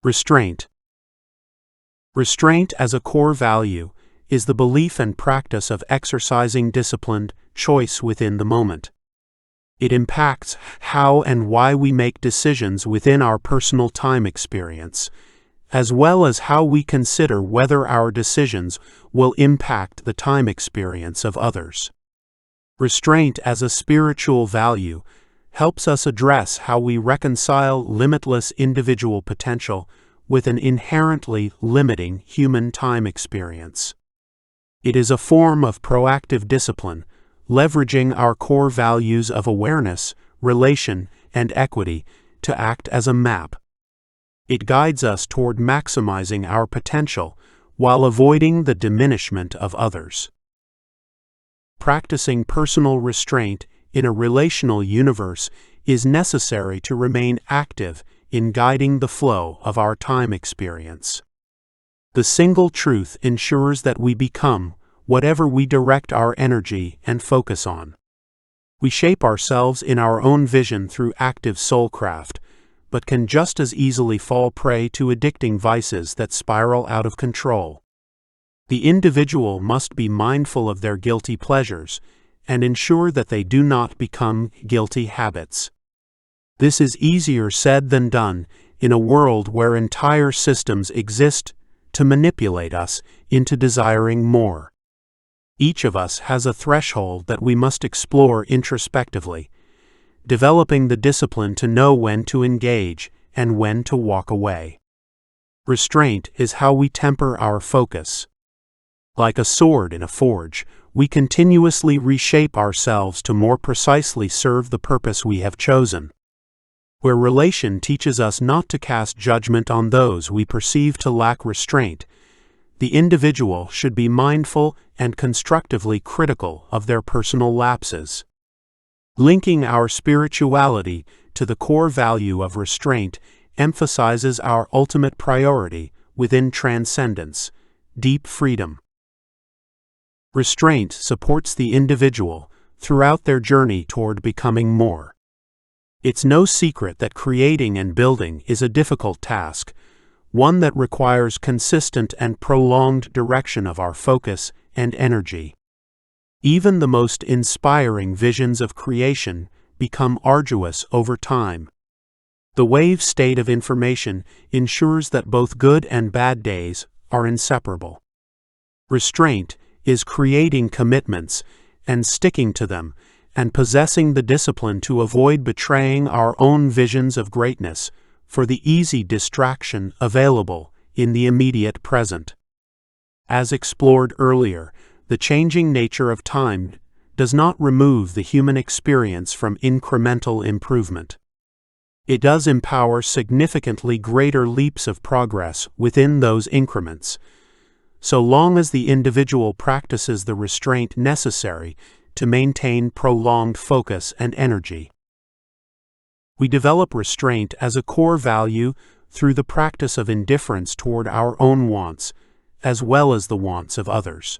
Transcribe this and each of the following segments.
Restraint. Restraint as a core value is the belief and practice of exercising disciplined choice within the moment. It impacts how and why we make decisions within our personal time experience, as well as how we consider whether our decisions will impact the time experience of others. Restraint as a spiritual value helps us address how we reconcile limitless individual potential with an inherently limiting human time experience. It is a form of proactive discipline, leveraging our core values of awareness, relation, and equity to act as a map. It guides us toward maximizing our potential while avoiding the diminishment of others. Practicing personal restraint in a relational universe is necessary to remain active in guiding the flow of our time experience. The single truth ensures that we become whatever we direct our energy and focus on. We shape ourselves in our own vision through active soulcraft, but can just as easily fall prey to addicting vices that spiral out of control. The individual must be mindful of their guilty pleasures and ensure that they do not become guilty habits. This is easier said than done in a world where entire systems exist to manipulate us into desiring more. Each of us has a threshold that we must explore introspectively, developing the discipline to know when to engage and when to walk away. Restraint is how we temper our focus. Like a sword in a forge, we continuously reshape ourselves to more precisely serve the purpose we have chosen. Where relation teaches us not to cast judgment on those we perceive to lack restraint, the individual should be mindful and constructively critical of their personal lapses. Linking our spirituality to the core value of restraint emphasizes our ultimate priority within transcendence, deep freedom. Restraint supports the individual throughout their journey toward becoming more. It's no secret that creating and building is a difficult task, one that requires consistent and prolonged direction of our focus and energy. Even the most inspiring visions of creation become arduous over time. The wave state of information ensures that both good and bad days are inseparable. Restraint is creating commitments and sticking to them, and possessing the discipline to avoid betraying our own visions of greatness for the easy distraction available in the immediate present. As explored earlier, the changing nature of time does not remove the human experience from incremental improvement. It does empower significantly greater leaps of progress within those increments, so long as the individual practices the restraint necessary to maintain prolonged focus and energy. We develop restraint as a core value through the practice of indifference toward our own wants, as well as the wants of others.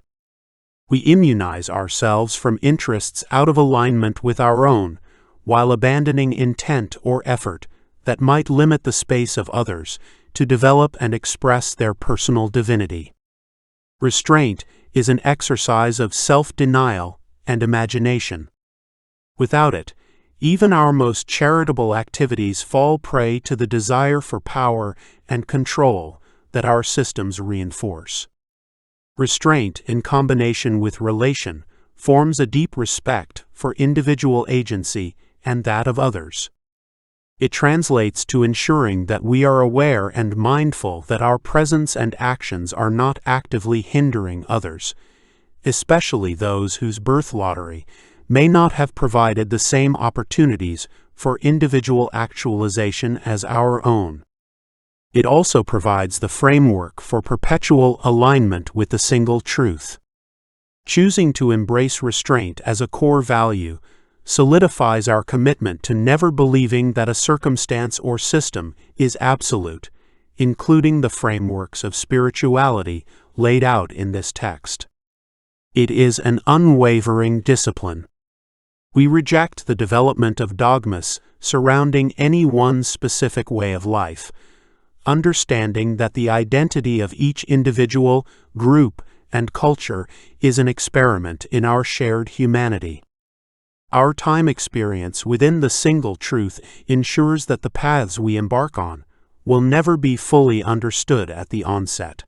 We immunize ourselves from interests out of alignment with our own, while abandoning intent or effort that might limit the space of others to develop and express their personal divinity. Restraint is an exercise of self-denial and imagination. Without it, even our most charitable activities fall prey to the desire for power and control that our systems reinforce. Restraint, in combination with relation, forms a deep respect for individual agency and that of others. It translates to ensuring that we are aware and mindful that our presence and actions are not actively hindering others, especially those whose birth lottery may not have provided the same opportunities for individual actualization as our own. It also provides the framework for perpetual alignment with the single truth. Choosing to embrace restraint as a core value solidifies our commitment to never believing that a circumstance or system is absolute, including the frameworks of spirituality laid out in this text. It is an unwavering discipline. We reject the development of dogmas surrounding any one specific way of life, understanding that the identity of each individual, group, and culture is an experiment in our shared humanity. Our time experience within the single truth ensures that the paths we embark on will never be fully understood at the onset.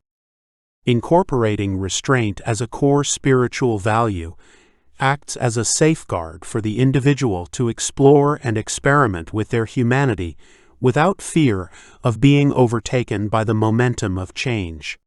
Incorporating restraint as a core spiritual value acts as a safeguard for the individual to explore and experiment with their humanity without fear of being overtaken by the momentum of change.